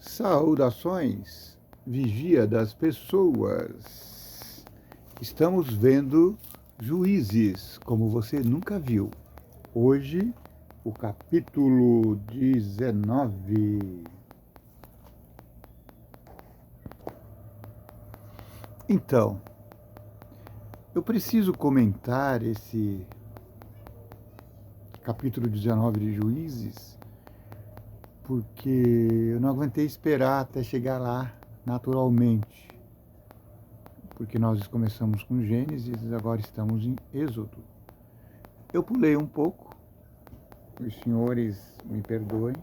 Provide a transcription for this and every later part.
Saudações, vigia das pessoas. Estamos vendo Juízes, como você nunca viu. Hoje, o capítulo 19. Então, eu preciso comentar esse capítulo 19 de Juízes, porque eu não aguentei esperar até chegar lá naturalmente. Porque nós começamos com Gênesis e agora estamos em Êxodo. Eu pulei um pouco, os senhores me perdoem,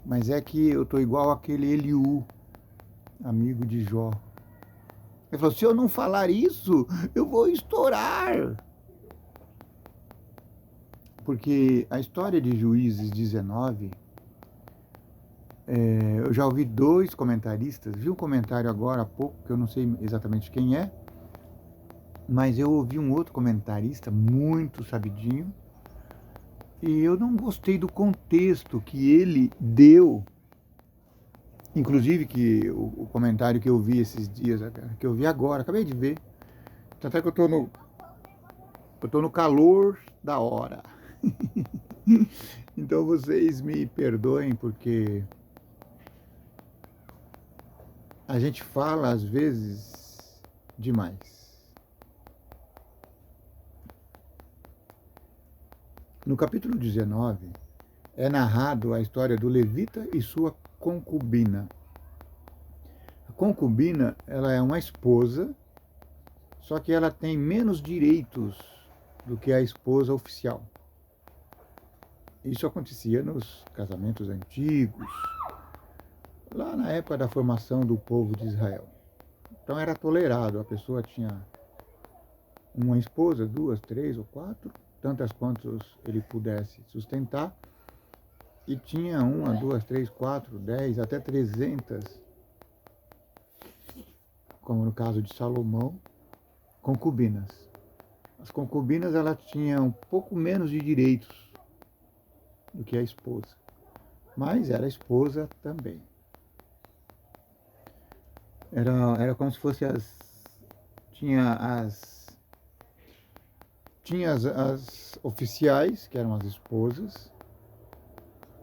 mas é que eu estou igual aquele Eliú, amigo de Jó. Ele falou, se eu não falar isso, eu vou estourar. Porque a história de Juízes 19, eu já ouvi dois comentaristas, vi um comentário agora há pouco, que eu não sei exatamente quem é, mas eu ouvi um outro comentarista, muito sabidinho, e eu não gostei do contexto que ele deu. Inclusive que o comentário que eu vi esses dias, que eu vi agora, acabei de ver, até que eu tô no calor da hora. Então vocês me perdoem porque a gente fala às vezes demais. No capítulo 19 é narrado a história do levita e sua concubina. A concubina, ela é uma esposa, só que ela tem menos direitos do que a esposa oficial. Isso acontecia nos casamentos antigos, lá na época da formação do povo de Israel. Então era tolerado, a pessoa tinha uma esposa, duas, três ou quatro, tantas quantas ele pudesse sustentar, e tinha uma, duas, três, quatro, 10, até 300, como no caso de Salomão, concubinas. As concubinas, elas tinham um pouco menos de direitos do que a esposa, mas era esposa também. Era como se fosse tinha as oficiais, que eram as esposas,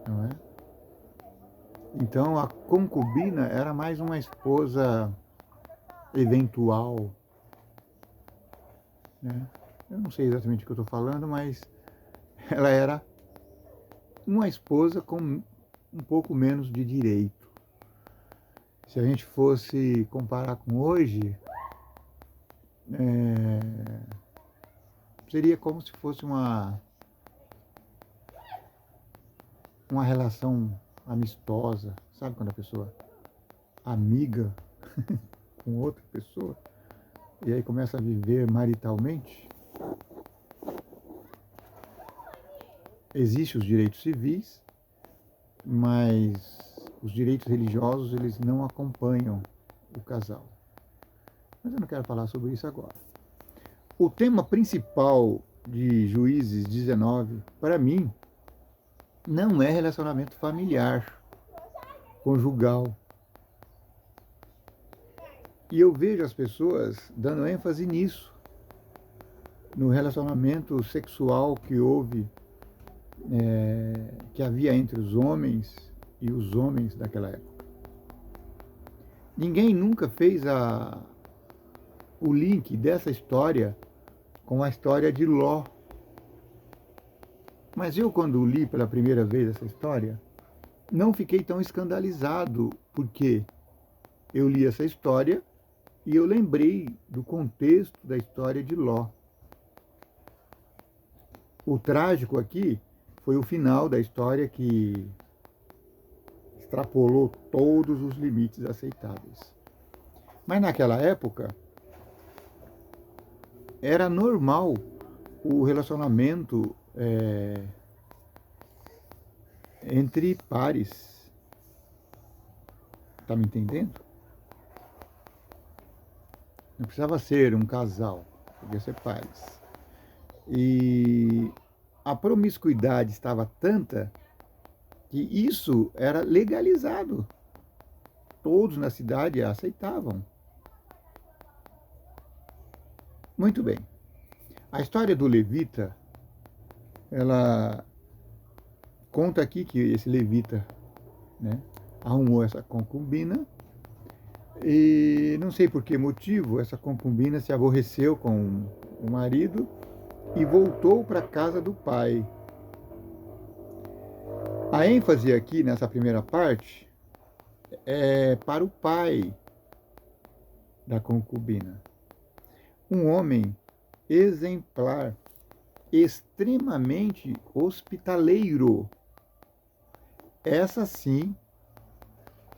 não é? Então a concubina era mais uma esposa eventual, né? Eu não sei exatamente o que eu estou falando, mas ela era uma esposa com um pouco menos de direito. Se a gente fosse comparar com hoje, seria como se fosse uma relação amistosa, sabe quando a pessoa amiga com outra pessoa e aí começa a viver maritalmente? Existem os direitos civis, mas os direitos religiosos, eles não acompanham o casal. Mas eu não quero falar sobre isso agora. O tema principal de Juízes 19, para mim, não é relacionamento familiar, conjugal. E eu vejo as pessoas dando ênfase nisso, no relacionamento sexual que houve, que havia entre os homens e os homens daquela época. Ninguém nunca fez o link dessa história com a história de Ló. Mas eu, quando li pela primeira vez essa história, não fiquei tão escandalizado, porque eu li essa história e eu lembrei do contexto da história de Ló. O trágico aqui foi o final da história, que extrapolou todos os limites aceitáveis. Mas naquela época, era normal o relacionamento entre pares. Tá me entendendo? Não precisava ser um casal, podia ser pares. E a promiscuidade estava tanta que isso era legalizado. todos na cidade a aceitavam. Muito bem. A história do levita, ela conta aqui que esse levita, né, arrumou essa concubina e não sei por que motivo essa concubina se aborreceu com o marido e voltou para a casa do pai. A ênfase aqui nessa primeira parte é para o pai da concubina. Um homem exemplar, extremamente hospitaleiro. Essa sim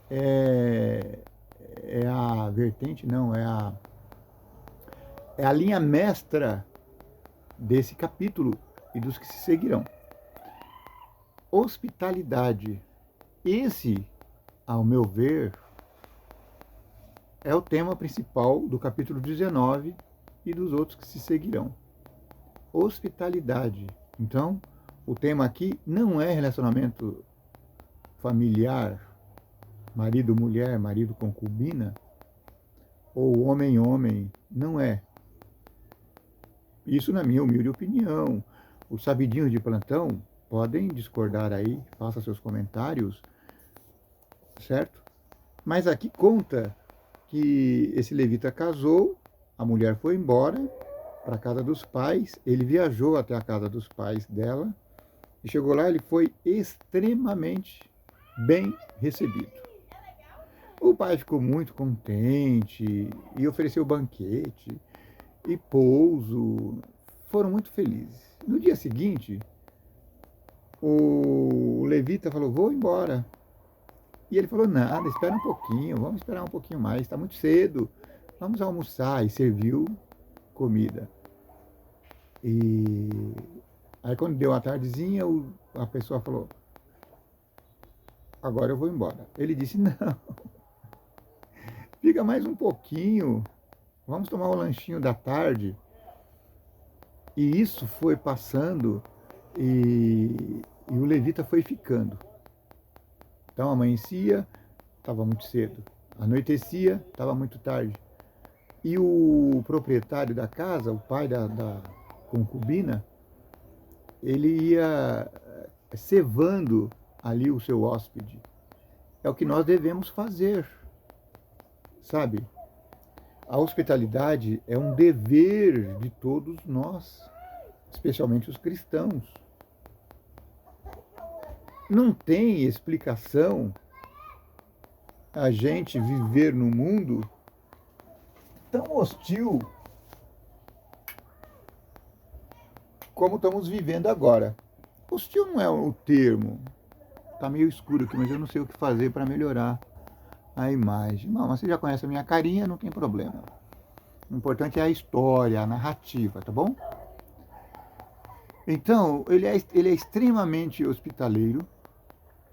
é a vertente, não, é a linha mestra desse capítulo e dos que se seguirão. Hospitalidade. Esse, ao meu ver, é o tema principal do capítulo 19 e dos outros que se seguirão. Hospitalidade. Então, o tema aqui não é relacionamento familiar, marido-mulher, marido-concubina, ou homem-homem, não é. Isso na minha humilde opinião. Os sabidinhos de plantão podem discordar aí, façam seus comentários, certo? Mas aqui conta que esse levita casou, a mulher foi embora para a casa dos pais, ele viajou até a casa dos pais dela, e chegou lá, ele foi extremamente bem recebido. O pai ficou muito contente e ofereceu banquete e pouso. Foram muito felizes. No dia seguinte, o levita falou, vou embora. E ele falou, nada, espera um pouquinho, vamos esperar um pouquinho mais, está muito cedo, vamos almoçar. E serviu comida. E aí quando deu a tardezinha, a pessoa falou, agora eu vou embora. Ele disse, não, fica mais um pouquinho, vamos tomar o lanchinho da tarde. E isso foi passando e o levita foi ficando. Então amanhecia, estava muito cedo. Anoitecia, estava muito tarde. E o proprietário da casa, o pai da concubina, ele ia cevando ali o seu hóspede. É o que nós devemos fazer, sabe? A hospitalidade é um dever de todos nós, especialmente os cristãos. Não tem explicação a gente viver num mundo tão hostil como estamos vivendo agora. Hostil não é o termo. Está meio escuro aqui, mas eu não sei o que fazer para melhorar a imagem. Não, mas você já conhece a minha carinha, não tem problema. O importante é a história, a narrativa, tá bom? Então, ele é extremamente hospitaleiro,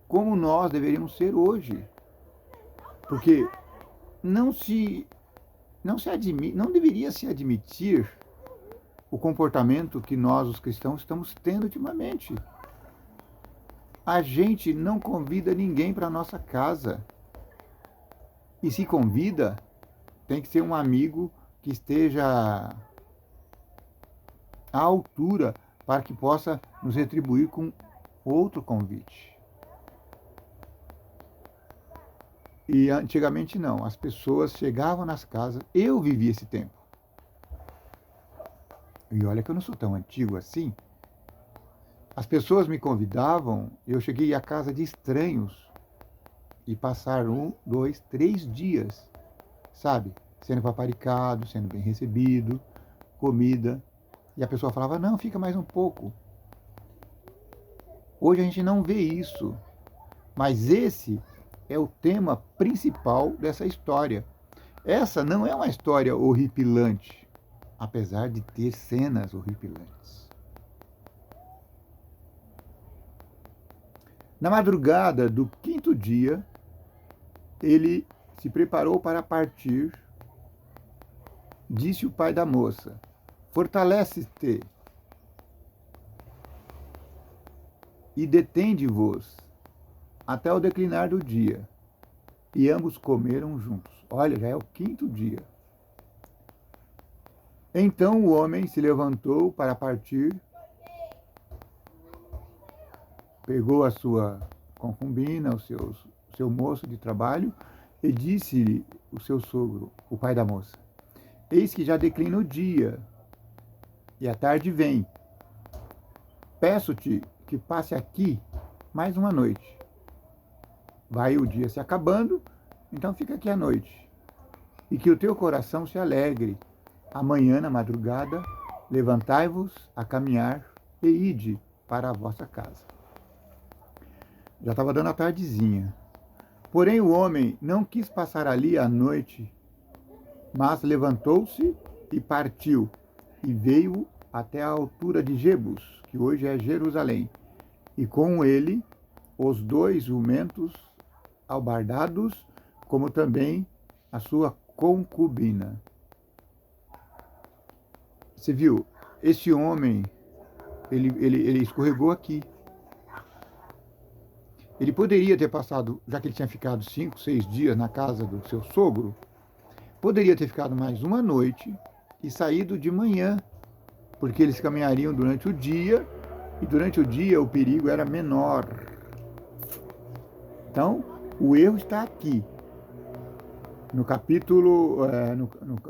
como nós deveríamos ser hoje. Porque não deveria se admitir o comportamento que nós, os cristãos, estamos tendo ultimamente. A gente não convida ninguém para a nossa casa. E se convida, tem que ser um amigo que esteja à altura para que possa nos retribuir com outro convite. E antigamente não, as pessoas chegavam nas casas, eu vivi esse tempo. E olha que eu não sou tão antigo assim. As pessoas me convidavam, eu cheguei à casa de estranhos e passar 1, 2, 3 dias, sabe? Sendo paparicado, sendo bem recebido, comida. E a pessoa falava, não, fica mais um pouco. Hoje a gente não vê isso. Mas esse é o tema principal dessa história. Essa não é uma história horripilante, apesar de ter cenas horripilantes. Na madrugada do 5º dia, ele se preparou para partir. Disse o pai da moça, fortalece-te e detende-vos até o declinar do dia. e ambos comeram juntos. Olha, já é o quinto dia. Então o homem se levantou para partir, pegou a sua concubina, seu moço de trabalho, e disse-lhe o seu sogro, o pai da moça: eis que já declina o dia, e a tarde vem. Peço-te que passe aqui mais uma noite. Vai o dia se acabando, então fica aqui à noite. E que o teu coração se alegre. Amanhã, na madrugada, levantai-vos a caminhar e ide para a vossa casa. Já estava dando a tardezinha. Porém o homem não quis passar ali a noite, mas levantou-se e partiu, e veio até a altura de Jebus, que hoje é Jerusalém, e com ele os 2 jumentos albardados, como também a sua concubina. Você viu? Esse homem, ele escorregou aqui. Ele poderia ter passado, já que ele tinha ficado 5, 6 dias na casa do seu sogro, poderia ter ficado mais uma noite e saído de manhã, porque eles caminhariam durante o dia, e durante o dia o perigo era menor. Então, o erro está aqui. No capítulo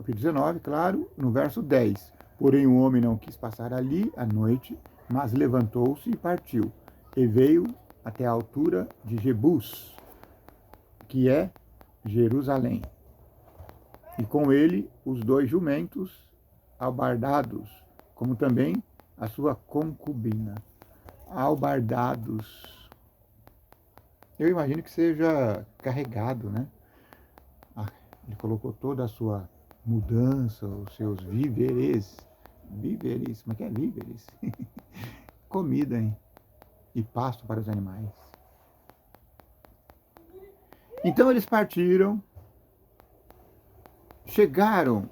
19, claro, no verso 10. Porém o homem não quis passar ali a noite, mas levantou-se e partiu, e veio até a altura de Jebus, que é Jerusalém. E com ele os 2 jumentos albardados, como também a sua concubina. Albardados. Eu imagino que seja carregado, né? Ele colocou toda a sua mudança, os seus víveres. Víveres, como é que é víveres? Comida, hein? E pasto para os animais. Então eles partiram, chegaram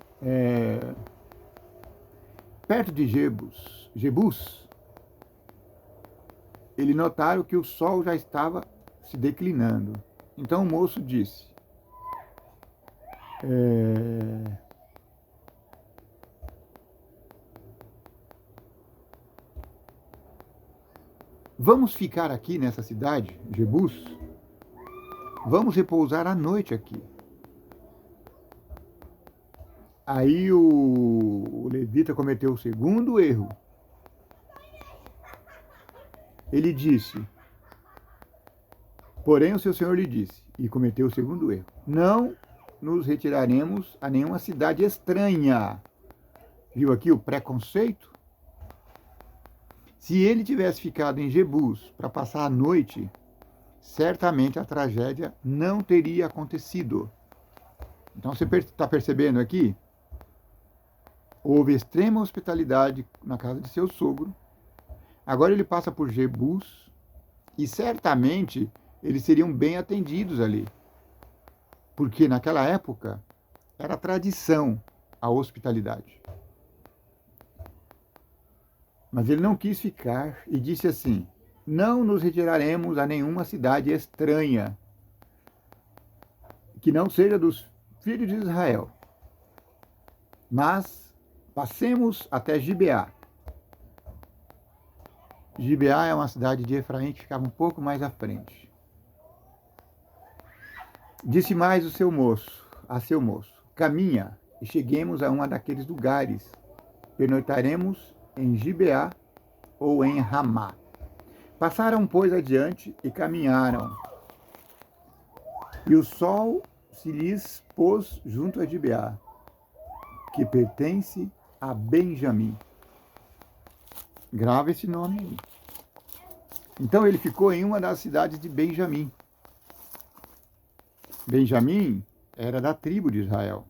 perto de Jebus. Eles notaram que o sol já estava se declinando. Então o moço disse: vamos ficar aqui nessa cidade, Jebus? Vamos repousar a noite aqui. Aí o levita cometeu o segundo erro. Ele disse, porém o seu senhor lhe disse, e cometeu o segundo erro: não nos retiraremos a nenhuma cidade estranha. Viu aqui o preconceito? Se ele tivesse ficado em Jebus para passar a noite, certamente a tragédia não teria acontecido. Então você está percebendo aqui? Houve extrema hospitalidade na casa de seu sogro. Agora ele passa por Jebus e certamente eles seriam bem atendidos ali. Porque naquela época era tradição a hospitalidade. Mas ele não quis ficar e disse assim: não nos retiraremos a nenhuma cidade estranha, que não seja dos filhos de Israel, mas passemos até Gibeá. Gibeá é uma cidade de Efraim que ficava um pouco mais à frente. Disse mais a seu moço: caminha e cheguemos a um daqueles lugares. Pernoitaremos em Gibeá ou em Ramá. Passaram, pois, adiante e caminharam. E o sol se lhes pôs junto a Gibeá, que pertence a Benjamim. Grava esse nome aí. Então ele ficou em uma das cidades de Benjamim. Benjamim era da tribo de Israel.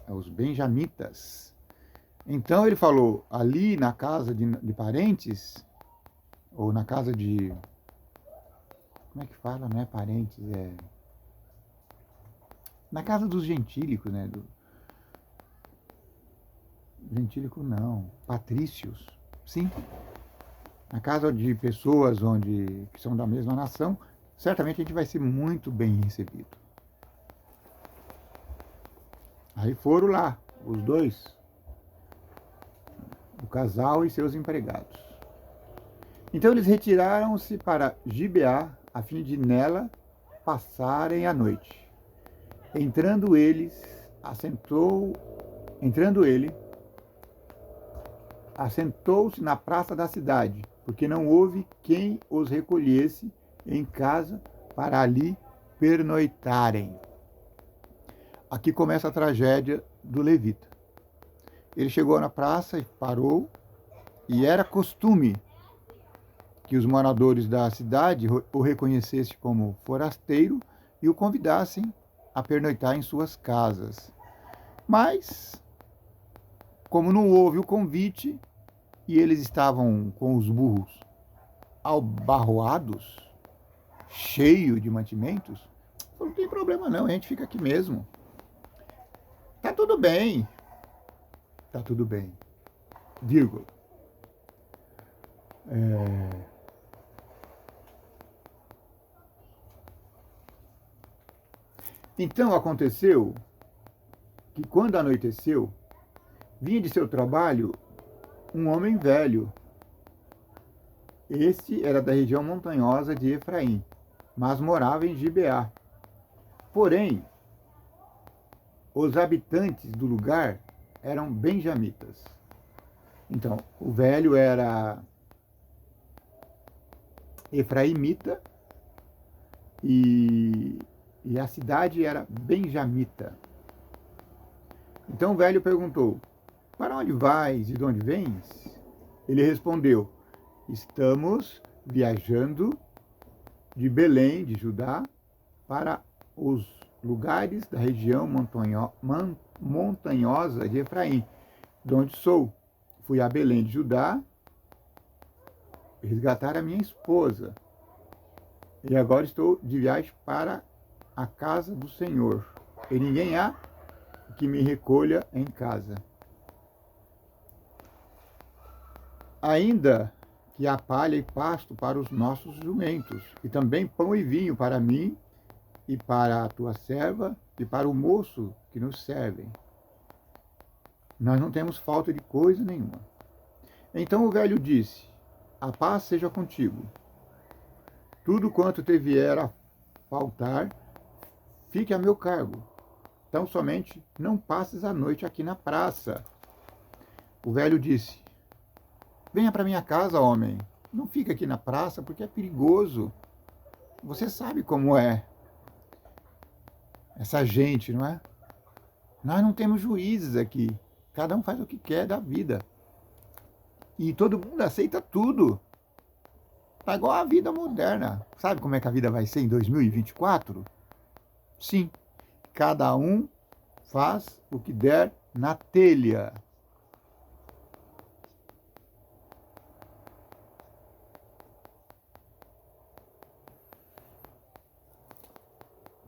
Os benjamitas. Então ele falou, ali na casa de parentes, ou na casa de... Como é que fala? Não é parentes, é... Na casa dos gentílicos, né? Gentílico não, patrícios, sim. Na casa de pessoas que são da mesma nação, certamente a gente vai ser muito bem recebido. Aí foram lá, os dois, o casal e seus empregados. Então eles retiraram-se para Gibeá, a fim de nela passarem a noite. Entrando ele, assentou-se na praça da cidade, porque não houve quem os recolhesse em casa para ali pernoitarem. Aqui começa a tragédia do levita. Ele chegou na praça e parou, e era costume que os moradores da cidade o reconhecessem como forasteiro e o convidassem a pernoitar em suas casas. Mas, como não houve o convite e eles estavam com os burros albarroados, cheios de mantimentos, não tem problema não, a gente fica aqui mesmo. Tá tudo bem. Tá tudo bem. Vírgula. Então aconteceu que quando anoiteceu, vinha de seu trabalho um homem velho. Este era da região montanhosa de Efraim, mas morava em Gibeá. Porém, os habitantes do lugar eram benjamitas. Então, o velho era efraimita e a cidade era benjamita. Então o velho perguntou: para onde vais e de onde vens? Ele respondeu: estamos viajando de Belém, de Judá, para os lugares da região montanhosa de Efraim, de onde sou. Fui a Belém de Judá resgatar a minha esposa. E agora estou de viagem para a casa do Senhor. E ninguém há que me recolha em casa. Ainda que há palha e pasto para os nossos jumentos, e também pão e vinho para mim e para a tua serva e para o moço que nos servem. Nós não temos falta de coisa nenhuma. Então o velho disse: a paz seja contigo. Tudo quanto te vier a faltar, fique a meu cargo. Então somente não passes a noite aqui na praça. O velho disse: venha para minha casa, homem. Não fique aqui na praça porque é perigoso. Você sabe como é essa gente, não é? Nós não temos juízes aqui. Cada um faz o que quer da vida. E todo mundo aceita tudo. Tá igual a vida moderna. Sabe como é que a vida vai ser em 2024? Sim. Cada um faz o que der na telha.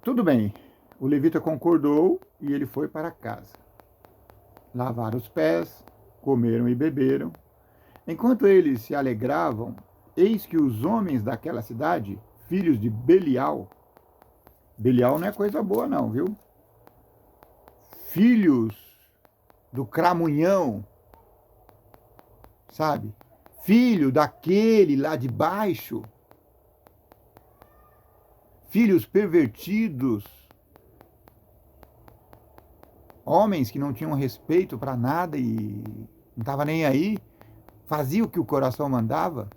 Tudo bem. O levita concordou e ele foi para casa. Lavaram os pés, comeram e beberam. Enquanto eles se alegravam, eis que os homens daquela cidade, filhos de Belial, Belial não é coisa boa não, viu? Filhos do cramunhão, sabe? Filho daquele lá de baixo, filhos pervertidos, homens que não tinham respeito para nada e não estava nem aí, faziam o que o coração mandava,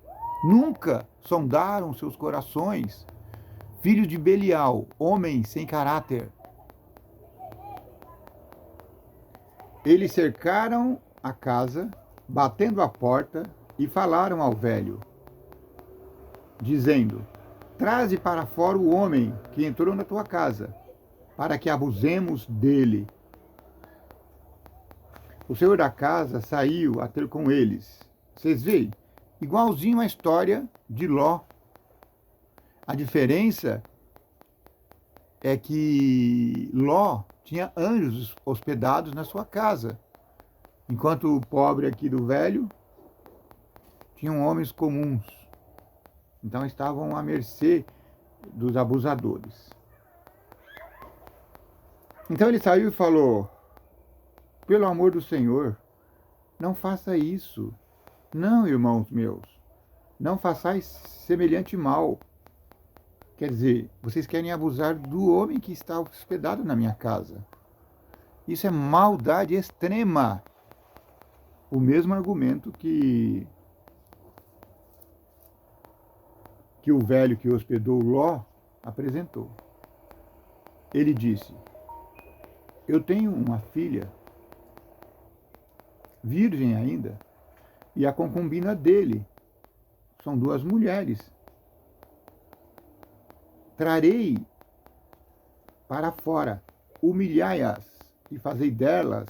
nunca sondaram seus corações. Filhos de Belial, homens sem caráter. Eles cercaram a casa, batendo a porta, e falaram ao velho, dizendo: traze para fora o homem que entrou na tua casa, para que abusemos dele. O senhor da casa saiu a ter com eles. Vocês veem? Igualzinho a história de Ló. A diferença é que Ló tinha anjos hospedados na sua casa, enquanto o pobre aqui do velho tinham homens comuns. Então estavam à mercê dos abusadores. Então ele saiu e falou: pelo amor do Senhor, não faça isso. Não, irmãos meus, não façais semelhante mal. Quer dizer, vocês querem abusar do homem que está hospedado na minha casa. Isso é maldade extrema. O mesmo argumento que o velho que hospedou Ló apresentou. Ele disse: eu tenho uma filha, virgem ainda, e a concubina dele, são duas mulheres. Trarei para fora, humilhai-as e fazei delas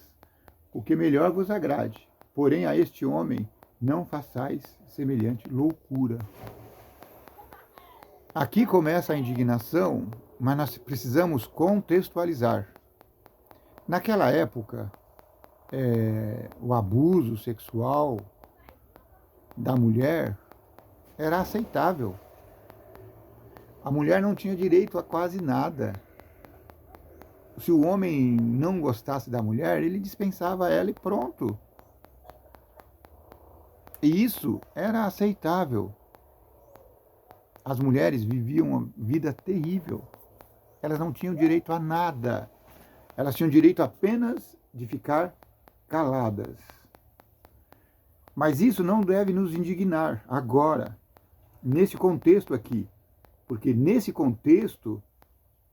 o que melhor vos agrade. Porém, a este homem não façais semelhante loucura. Aqui começa a indignação, mas nós precisamos contextualizar. Naquela época, o abuso sexual da mulher era aceitável. A mulher não tinha direito a quase nada. Se o homem não gostasse da mulher, ele dispensava ela e pronto. E isso era aceitável. As mulheres viviam uma vida terrível. Elas não tinham direito a nada. Elas tinham direito apenas de ficar caladas. Mas isso não deve nos indignar agora, nesse contexto aqui. Porque nesse contexto,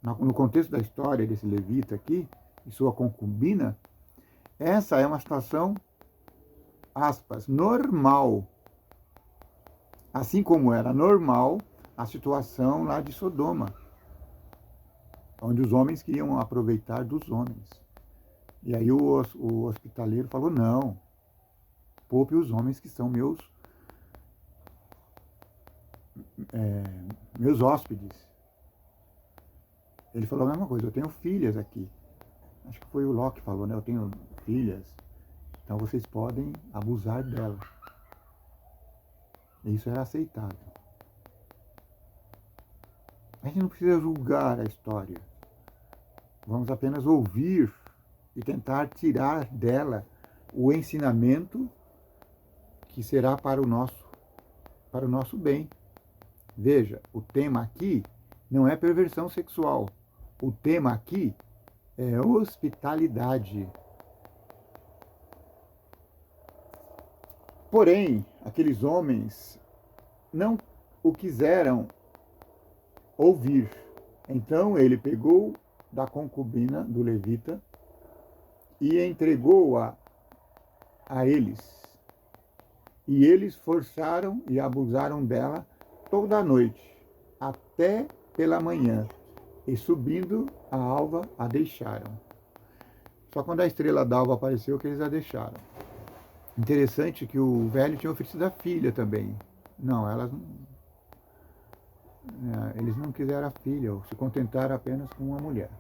no contexto da história desse levita aqui, e sua concubina, essa é uma situação, aspas, normal. Assim como era normal a situação lá de Sodoma, onde os homens queriam aproveitar dos homens. E aí o hospitaleiro falou: não, poupe os homens que são meus hóspedes. Ele falou a mesma coisa: eu tenho filhas aqui. Acho que foi o Ló que falou, né? Eu tenho filhas, então vocês podem abusar delas. Isso era aceitável. A gente não precisa julgar a história. Vamos apenas ouvir e tentar tirar dela o ensinamento que será para o nosso bem. Veja, o tema aqui não é perversão sexual. O tema aqui é hospitalidade. Porém, aqueles homens não o quiseram ouvir. Então ele pegou da concubina do levita e entregou-a a eles. E eles forçaram e abusaram dela toda a noite, até pela manhã. E subindo a alva, a deixaram. Só quando a estrela d'alva apareceu que eles a deixaram. Interessante que o velho tinha oferecido a filha também. Não, eles não quiseram a filha, ou se contentaram apenas com uma mulher.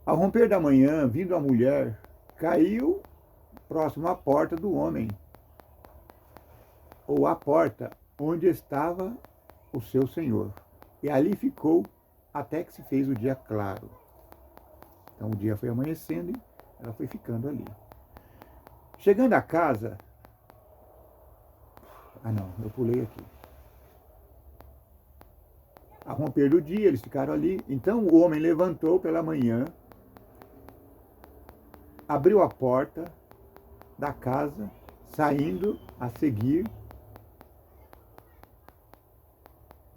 Ao romper da manhã, vindo a mulher, caiu próximo à porta do homem, ou à porta onde estava o seu senhor. E ali ficou até que se fez o dia claro. Então o dia foi amanhecendo e ela foi ficando ali. Chegando à casa... eu pulei aqui. Ao romper do dia, eles ficaram ali. Então o homem levantou pela manhã, abriu a porta da casa, saindo a seguir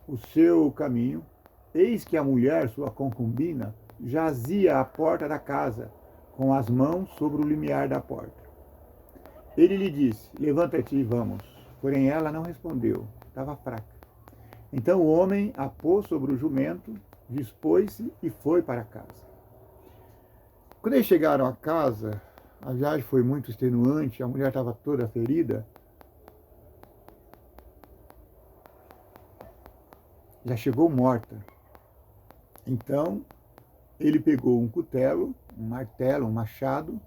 o seu caminho. Eis que a mulher, sua concubina, jazia à porta da casa, com as mãos sobre o limiar da porta. Ele lhe disse: levanta-te e vamos. Porém ela não respondeu, estava fraca. Então o homem a pôs sobre o jumento, dispôs-se e foi para casa. Quando eles chegaram à casa, a viagem foi muito extenuante, a mulher estava toda ferida. Já chegou morta. Então, ele pegou um cutelo, um martelo, um machado,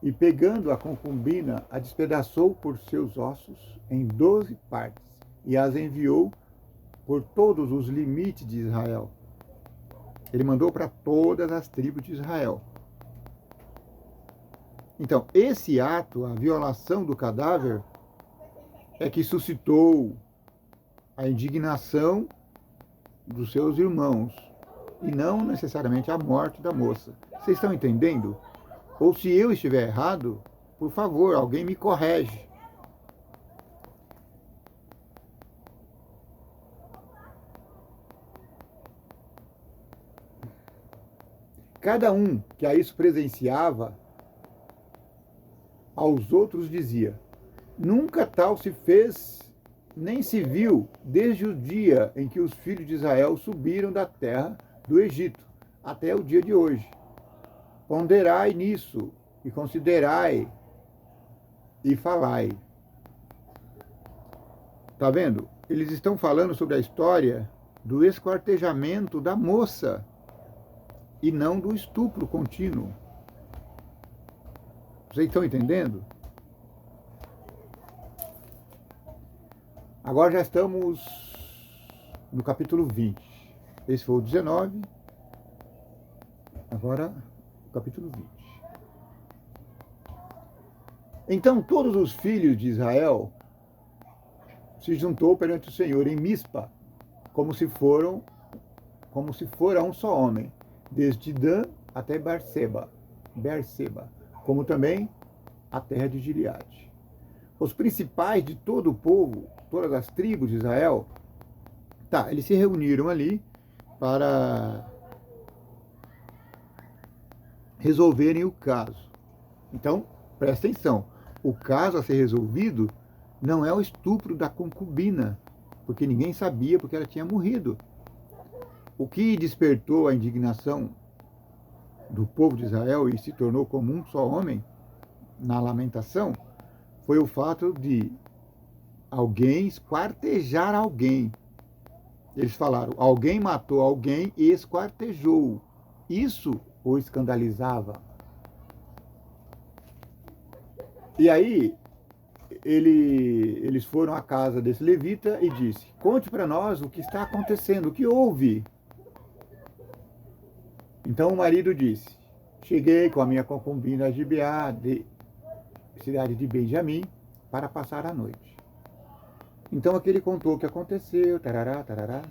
e pegando a concubina, a despedaçou por seus ossos em 12 partes, e as enviou por todos os limites de Israel. Ele mandou para todas as tribos de Israel. Então, esse ato, a violação do cadáver, é que suscitou a indignação dos seus irmãos, e não necessariamente a morte da moça. Vocês estão entendendo? Ou se eu estiver errado, por favor, alguém me corrige. Cada um que a isso presenciava, aos outros dizia: nunca tal se fez, nem se viu, desde o dia em que os filhos de Israel subiram da terra do Egito, até o dia de hoje. Ponderai nisso, e considerai, e falai. Tá vendo? Eles estão falando sobre a história do esquartejamento da moça, e não do estupro contínuo. Vocês estão entendendo? Agora já estamos no capítulo 20. Esse foi o 19. Agora, o capítulo 20. Então todos os filhos de Israel se juntou perante o Senhor em Mispa, como se fora um só homem, desde Dan até Berseba, como também a terra de Gileade. Os principais de todo o povo, todas as tribos de Israel, eles se reuniram ali para resolverem o caso. Então, presta atenção, o caso a ser resolvido não é o estupro da concubina, porque ninguém sabia, porque ela tinha morrido. O que despertou a indignação do povo de Israel e se tornou como um só homem na lamentação foi o fato de alguém esquartejar alguém. Eles falaram: alguém matou alguém e esquartejou. Isso o escandalizava. E aí eles foram à casa desse levita e disse: conte para nós o que está acontecendo, o que houve. Então o marido disse: cheguei com a minha concubina a Gibeá, de cidade de Benjamim, para passar a noite. Então aquele contou o que aconteceu, tarará, tarará.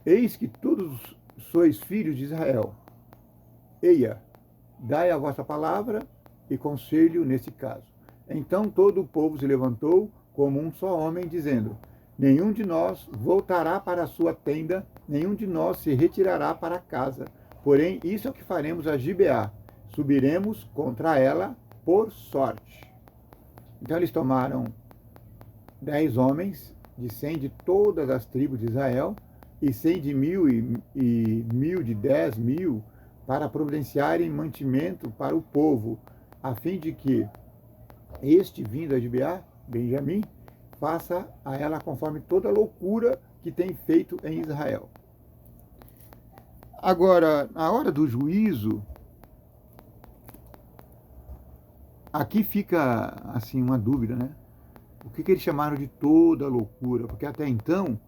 Eis que todos sois filhos de Israel. Eia, dai a vossa palavra e conselho nesse caso. Então todo o povo se levantou como um só homem, dizendo: nenhum de nós voltará para a sua tenda, nenhum de nós se retirará para casa. Porém, isso é o que faremos a Gibeá. Subiremos contra ela por sorte. Então eles tomaram 10 homens, de 100 de todas as tribos de Israel, e 100 de 1000 e 1000 de 10.000, para providenciarem mantimento para o povo, a fim de que este, vindo a Gibeá, Benjamim, faça a ela conforme toda a loucura que tem feito em Israel. Agora, na hora do juízo, aqui fica assim uma dúvida, né? O que eles chamaram de toda a loucura? Porque até então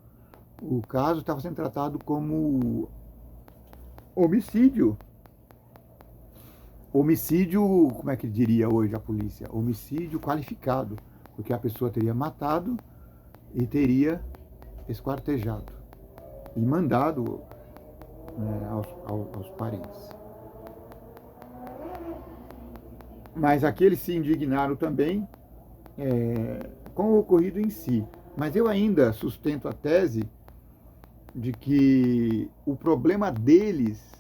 o caso estava sendo tratado como homicídio. Homicídio, como é que diria hoje a polícia? Homicídio qualificado, porque a pessoa teria matado e teria esquartejado e mandado, né, aos parentes. Mas aqui eles se indignaram também com o ocorrido em si. Mas eu ainda sustento a tese de que o problema deles,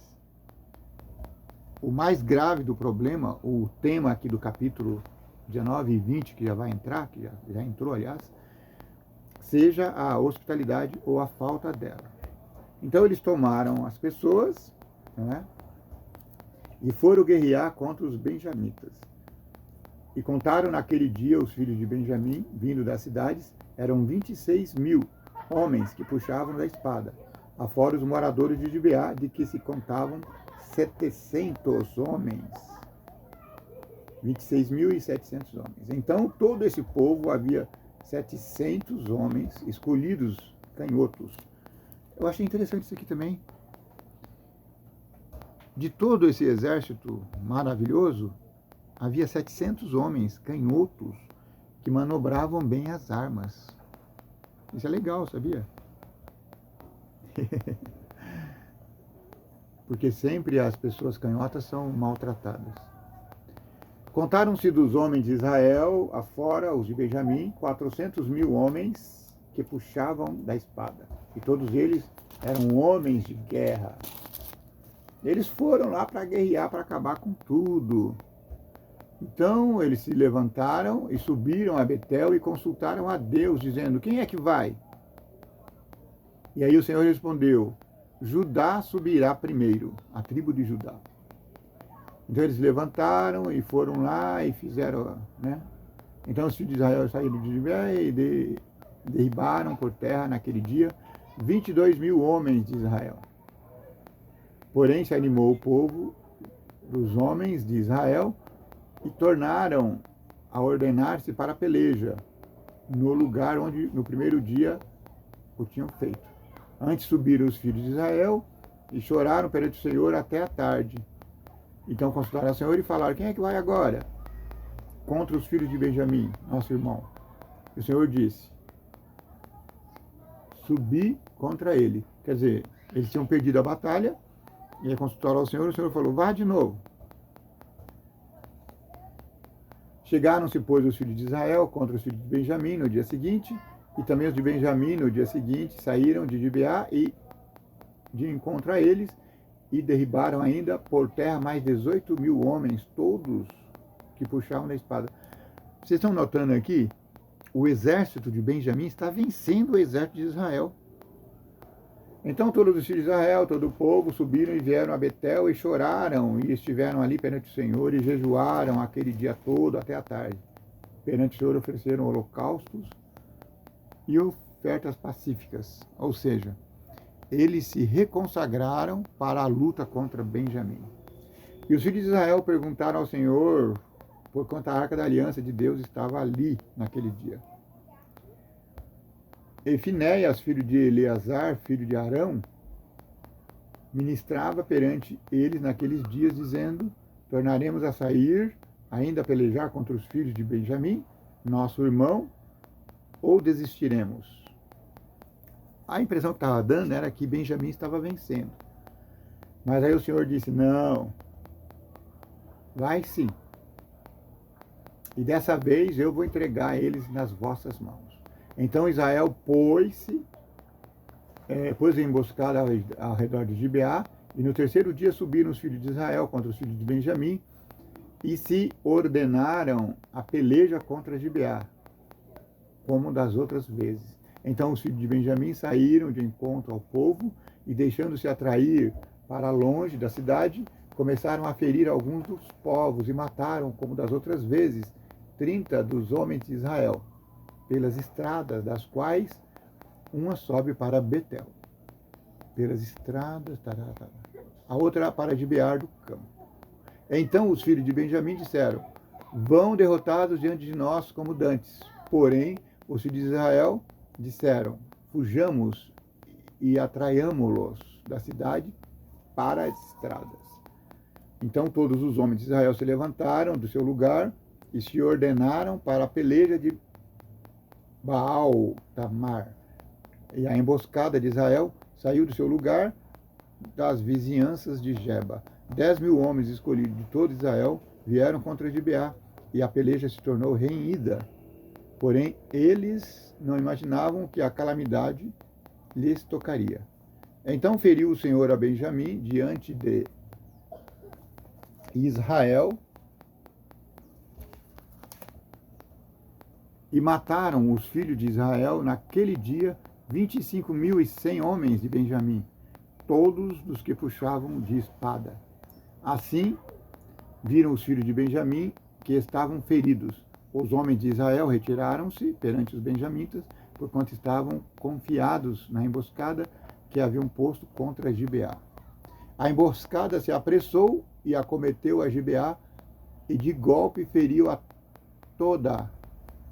o mais grave do problema, o tema aqui do capítulo 19 e 20, que já vai entrar, que já entrou, aliás, seja a hospitalidade ou a falta dela. Então eles tomaram as pessoas, né, e foram guerrear contra os benjamitas. E contaram naquele dia os filhos de Benjamim, vindo das cidades, eram 26.000 homens que puxavam da espada, afora os moradores de Gibeá, de que se contavam 700 homens. 26.700 homens. Então, todo esse povo, havia 700 homens escolhidos, canhotos. Eu achei interessante isso aqui também. De todo esse exército maravilhoso, havia 700 homens canhotos que manobravam bem as armas. Isso é legal, sabia? Porque sempre as pessoas canhotas são maltratadas. Contaram-se dos homens de Israel, afora os de Benjamim, 400.000 homens que puxavam da espada. E todos eles eram homens de guerra. Eles foram lá para guerrear, para acabar com tudo. Então eles se levantaram e subiram a Betel e consultaram a Deus, dizendo: quem é que vai? E aí o Senhor respondeu: Judá subirá primeiro, a tribo de Judá. Então eles levantaram e foram lá e fizeram, né? Então os filhos de Israel saíram de Gibeá e derribaram por terra naquele dia 22.000 homens de Israel. Porém se animou o povo dos homens de Israel e tornaram a ordenar-se para a peleja, no lugar onde no primeiro dia o tinham feito. Antes subiram os filhos de Israel e choraram perante o Senhor até a tarde. Então consultaram o Senhor e falaram: quem é que vai agora contra os filhos de Benjamim, nosso irmão? E o Senhor disse: subi contra ele. Quer dizer, eles tinham perdido a batalha, e aí consultaram ao Senhor, e o Senhor falou: vá de novo. Chegaram-se, pois, os filhos de Israel contra os filhos de Benjamim no dia seguinte, e também os de Benjamim no dia seguinte saíram de Gibeá e de encontro a eles, e derribaram ainda por terra mais 18.000 homens, todos que puxavam da espada. Vocês estão notando aqui? O exército de Benjamim está vencendo o exército de Israel. Então todos os filhos de Israel, todo o povo, subiram e vieram a Betel e choraram, e estiveram ali perante o Senhor e jejuaram aquele dia todo até a tarde. Perante o Senhor ofereceram holocaustos e ofertas pacíficas, ou seja, eles se reconsagraram para a luta contra Benjamim. E os filhos de Israel perguntaram ao Senhor por quanto a arca da aliança de Deus estava ali naquele dia. E Finéias, filho de Eleazar, filho de Arão, ministrava perante eles naqueles dias, dizendo: tornaremos a sair, ainda a pelejar contra os filhos de Benjamim, nosso irmão, ou desistiremos? A impressão que estava dando era que Benjamim estava vencendo. Mas aí o Senhor disse: não, vai sim. E dessa vez eu vou entregar eles nas vossas mãos. Então Israel pôs emboscada ao redor de Gibeá, e no terceiro dia subiram os filhos de Israel contra os filhos de Benjamim, e se ordenaram a peleja contra Gibeá, como das outras vezes. Então os filhos de Benjamim saíram de encontro ao povo, e deixando-se atrair para longe da cidade, começaram a ferir alguns dos povos, e mataram, como das outras vezes, 30 dos homens de Israel, pelas estradas, das quais uma sobe para Betel. Pelas estradas, a outra para Gibeá do campo. Então os filhos de Benjamim disseram: vão derrotados diante de nós como dantes. Porém, os filhos de Israel disseram: fujamos e atraiamo-los da cidade para as estradas. Então todos os homens de Israel se levantaram do seu lugar e se ordenaram para a peleja de Baal-Tamar. E a emboscada de Israel saiu do seu lugar das vizinhanças de Geba. 10.000 homens escolhidos de todo Israel vieram contra Gibeá, e a peleja se tornou renhida. Porém, eles não imaginavam que a calamidade lhes tocaria. Então feriu o Senhor a Benjamim diante de Israel, e mataram os filhos de Israel naquele dia 25.100 homens de Benjamim, todos dos que puxavam de espada. Assim viram os filhos de Benjamim que estavam feridos. Os homens de Israel retiraram-se perante os benjamitas, porquanto estavam confiados na emboscada que haviam posto contra Gibeá. A emboscada se apressou e acometeu a Gibeá, e de golpe feriu a toda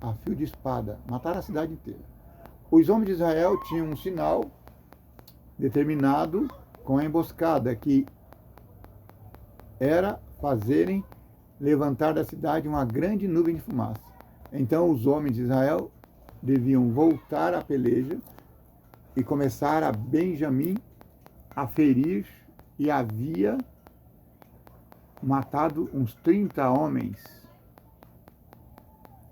a fio de espada. Mataram a cidade inteira. Os homens de Israel tinham um sinal determinado com a emboscada, que era fazerem levantar da cidade uma grande nuvem de fumaça. Então os homens de Israel deviam voltar à peleja e começar a Benjamim a ferir, e havia matado uns 30 homens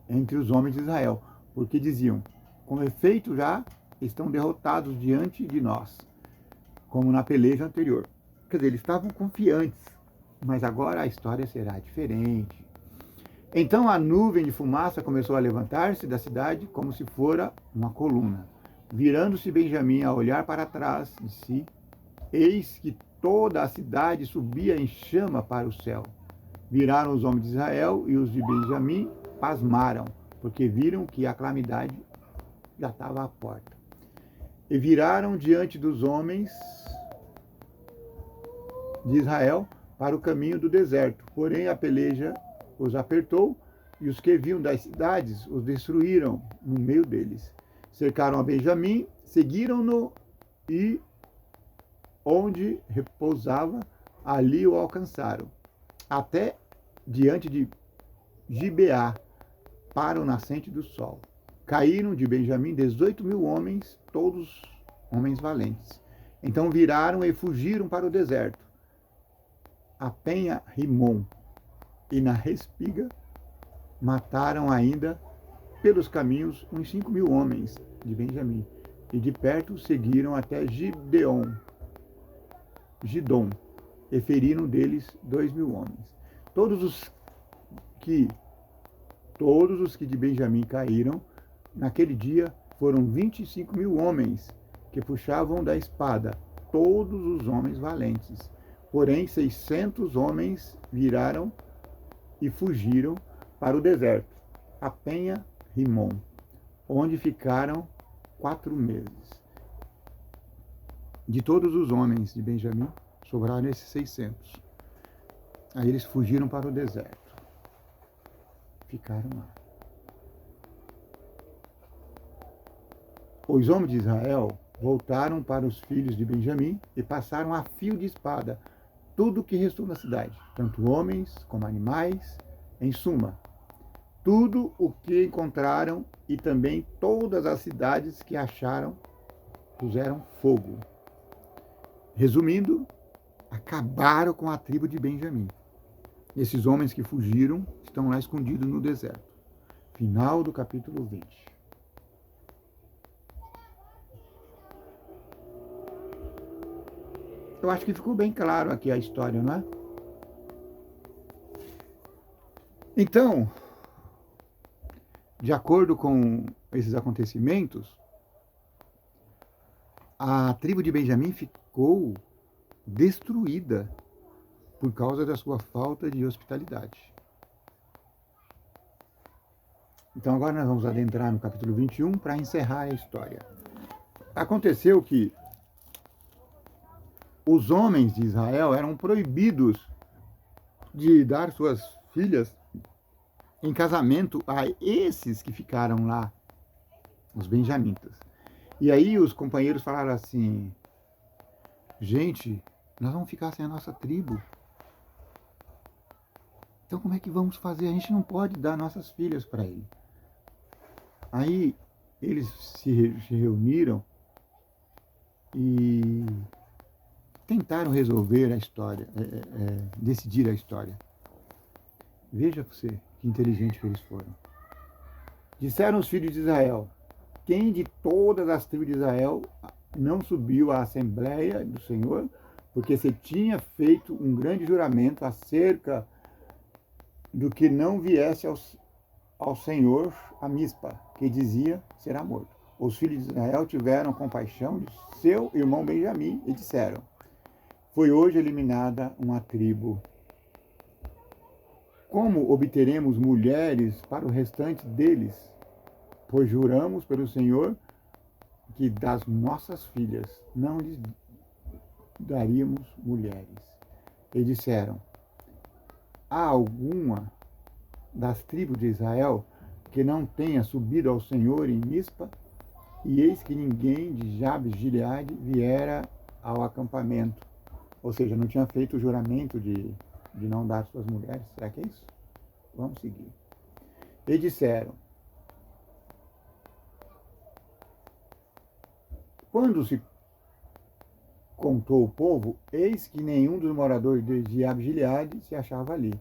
entre os homens de Israel, porque diziam: com efeito já estão derrotados diante de nós, como na peleja anterior. Quer dizer, eles estavam confiantes, mas agora a história será diferente. Então a nuvem de fumaça começou a levantar-se da cidade como se fora uma coluna. Virando-se Benjamim a olhar para trás de si, eis que toda a cidade subia em chama para o céu. Viraram os homens de Israel, e os de Benjamim pasmaram, porque viram que a calamidade já estava à porta. E viraram diante dos homens de Israel para o caminho do deserto. Porém a peleja os apertou, e os que vinham das cidades os destruíram no meio deles. Cercaram a Benjamim, seguiram-no, e onde repousava, ali o alcançaram, até diante de Gibeá, para o nascente do sol. Caíram de Benjamim 18.000 homens, todos homens valentes. Então viraram e fugiram para o deserto, a penha Rimon, e na respiga mataram ainda pelos caminhos uns 5.000 homens de Benjamim, e de perto seguiram até Gidom, e feriram deles 2.000 homens. Todos os que de Benjamim caíram naquele dia foram 25.000 homens que puxavam da espada, todos os homens valentes. Porém 600 homens viraram e fugiram para o deserto, a penha Rimon, onde ficaram 4 meses. De todos os homens de Benjamim, sobraram esses 600. Aí eles fugiram para o deserto. Ficaram lá. Os homens de Israel voltaram para os filhos de Benjamim e passaram a fio de espada tudo o que restou na cidade, tanto homens como animais, em suma, tudo o que encontraram, e também todas as cidades que acharam puseram fogo. Resumindo, acabaram com a tribo de Benjamim. Esses homens que fugiram estão lá escondidos no deserto. Final do capítulo 20. Eu acho que ficou bem claro aqui a história, não é? Então, de acordo com esses acontecimentos, a tribo de Benjamim ficou destruída por causa da sua falta de hospitalidade. Então agora nós vamos adentrar no capítulo 21 para encerrar a história. Aconteceu que os homens de Israel eram proibidos de dar suas filhas em casamento a esses que ficaram lá, os benjamitas. E aí os companheiros falaram assim: gente, nós vamos ficar sem a nossa tribo. Então como é que vamos fazer? A gente não pode dar nossas filhas para ele. Aí eles se reuniram e tentaram resolver a história, decidir a história. Veja você que inteligente que eles foram. Disseram os filhos de Israel: quem de todas as tribos de Israel não subiu à Assembleia do Senhor, porque se tinha feito um grande juramento acerca do que não viesse ao Senhor a Mispa, que dizia será morto. Os filhos de Israel tiveram compaixão de seu irmão Benjamim e disseram: foi hoje eliminada uma tribo. Como obteremos mulheres para o restante deles? Pois juramos pelo Senhor que das nossas filhas não lhes daríamos mulheres. E disseram: há alguma das tribos de Israel que não tenha subido ao Senhor em Mispa? E eis que ninguém de Jabes de Gileade viera ao acampamento. Ou seja, não tinha feito o juramento de não dar suas mulheres. Será que é isso? Vamos seguir. E disseram: quando se contou o povo, eis que nenhum dos moradores de Jabes-Gileade se achava ali.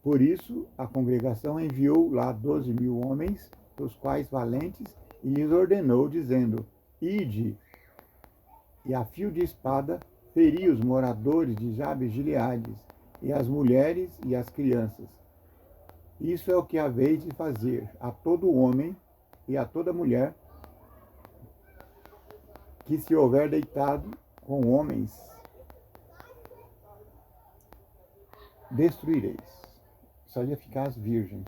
Por isso, a congregação enviou lá 12.000 homens, dos quais valentes, e lhes ordenou, dizendo: ide, e a fio de espada feri os moradores de Jabes-Gileade, e as mulheres e as crianças. Isso é o que haveis de fazer a todo homem e a toda mulher que se houver deitado com homens, destruireis. Só ia ficar as virgens.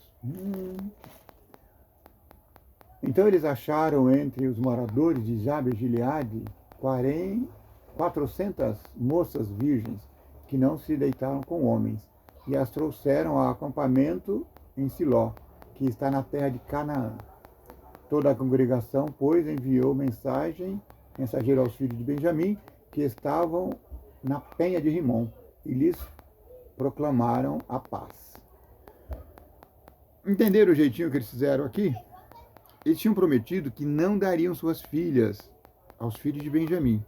Então eles acharam entre os moradores de Jabes-Gileade 400 moças virgens que não se deitaram com homens, e as trouxeram ao acampamento em Siló, que está na terra de Canaã. Toda a congregação, pois, enviou mensageiro aos filhos de Benjamim, que estavam na penha de Rimom, e lhes proclamaram a paz. Entenderam o jeitinho que eles fizeram aqui? Eles tinham prometido que não dariam suas filhas aos filhos de Benjamim.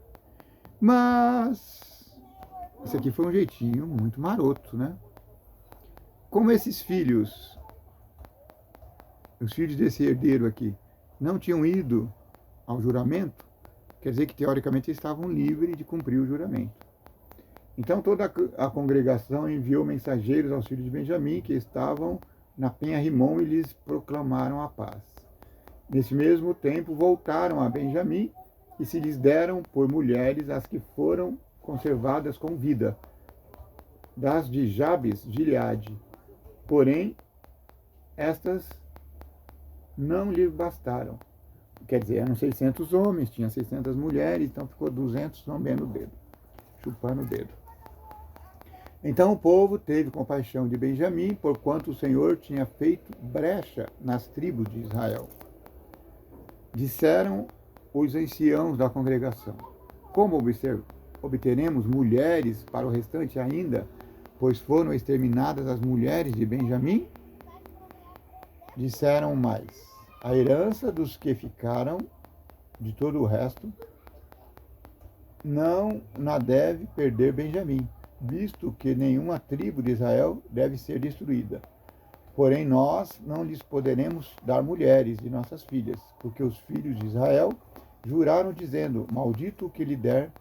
Mas esse aqui foi um jeitinho muito maroto, né? Como esses filhos, os filhos desse herdeiro aqui, não tinham ido ao juramento, quer dizer que teoricamente eles estavam livres de cumprir o juramento. Então toda a congregação enviou mensageiros aos filhos de Benjamim, que estavam na penha Rimom, e lhes proclamaram a paz. Nesse mesmo tempo voltaram a Benjamim e se lhes deram por mulheres as que foram conservadas com vida, das de Jabes Gileade. Porém, estas não lhe bastaram. Quer dizer, eram 600 homens, tinha 600 mulheres, então ficou 200 lambendo o dedo, chupando o dedo. Então o povo teve compaixão de Benjamim, porquanto o Senhor tinha feito brecha nas tribos de Israel. Disseram os anciãos da congregação: como obteremos mulheres para o restante ainda, pois foram exterminadas as mulheres de Benjamim? Disseram mais: a herança dos que ficaram, de todo o resto, não na deve perder Benjamim, visto que nenhuma tribo de Israel deve ser destruída. Porém, nós não lhes poderemos dar mulheres de nossas filhas, porque os filhos de Israel juraram, dizendo: maldito o que lhe der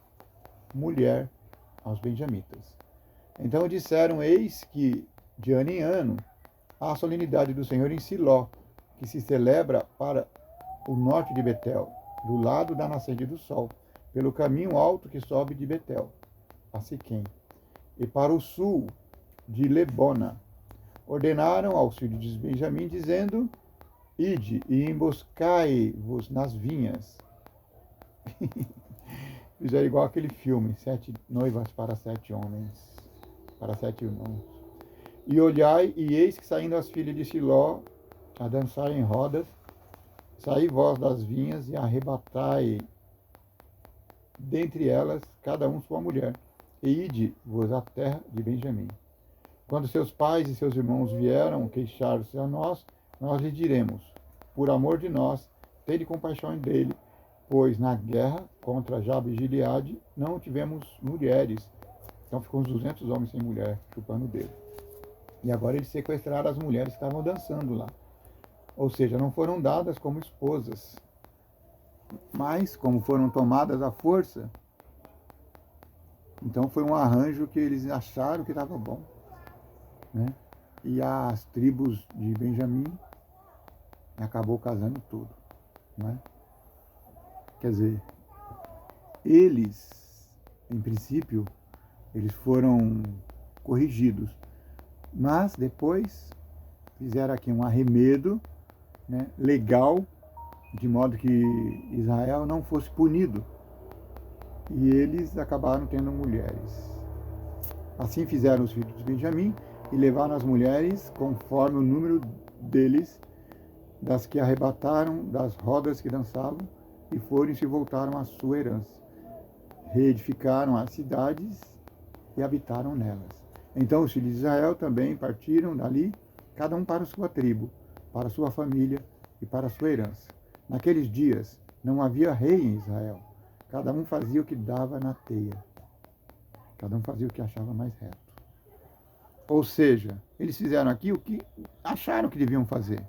mulher aos benjamitas. Então disseram: eis que, de ano em ano, há a solenidade do Senhor em Siló, que se celebra para o norte de Betel, do lado da nascente do sol, pelo caminho alto que sobe de Betel, a Siquém, e para o sul de Lebona. Ordenaram aos filhos de Benjamim, dizendo: ide e emboscai-vos nas vinhas. Fizeram igual aquele filme, 7 noivas para 7 homens, para 7 irmãos. E olhai, e eis que saindo as filhas de Siló a dançar em rodas, saí vós das vinhas e arrebatai dentre elas cada um sua mulher, e ide-vos à terra de Benjamim. Quando seus pais e seus irmãos vieram queixar-se a nós, nós lhe diremos: por amor de nós, tende compaixão dele, pois na guerra contra Jabes e Gileade não tivemos mulheres. Então ficou uns 200 homens sem mulher, chupando o dedo. E agora eles sequestraram as mulheres que estavam dançando lá. Ou seja, não foram dadas como esposas, mas como foram tomadas à força, então foi um arranjo que eles acharam que estava bom, né? E as tribos de Benjamim acabou casando tudo, né? Quer dizer, eles, em princípio, eles foram corrigidos, mas depois fizeram aqui um arremedo, né, legal, de modo que Israel não fosse punido e eles acabaram tendo mulheres. Assim fizeram os filhos de Benjamim e levaram as mulheres conforme o número deles, das que arrebataram das rodas que dançavam, e foram e se voltaram à sua herança. Reedificaram as cidades e habitaram nelas. Então os filhos de Israel também partiram dali, cada um para a sua tribo, para a sua família e para a sua herança. Naqueles dias não havia rei em Israel. Cada um fazia o que dava na teia. Cada um fazia o que achava mais reto. Ou seja, eles fizeram aqui o que acharam que deviam fazer.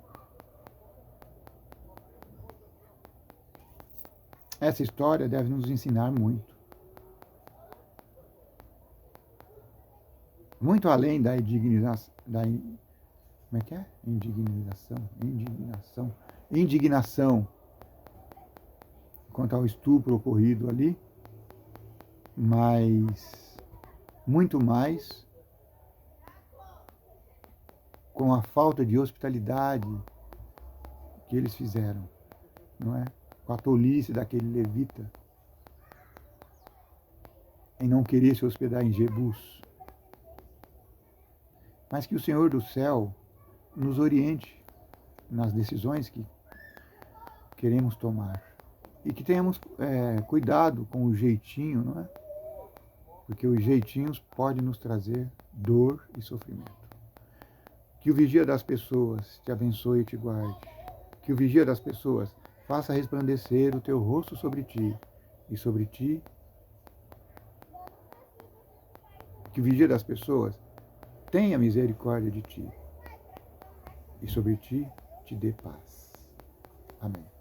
Essa história deve nos ensinar muito. Muito além da indignação. Como é que é? Indignação quanto ao estupro ocorrido ali, mas muito mais com a falta de hospitalidade que eles fizeram, não é? Com a tolice daquele levita em não querer se hospedar em Jebus. Mas que o Senhor do céu nos oriente nas decisões que queremos tomar. E que tenhamos cuidado com o jeitinho, não é? Porque os jeitinhos podem nos trazer dor e sofrimento. Que o vigia das pessoas te abençoe e te guarde. Que o vigia das pessoas faça resplandecer o teu rosto sobre ti. E sobre ti, que o vigia das pessoas tenha misericórdia de ti. E sobre ti te dê paz. Amém.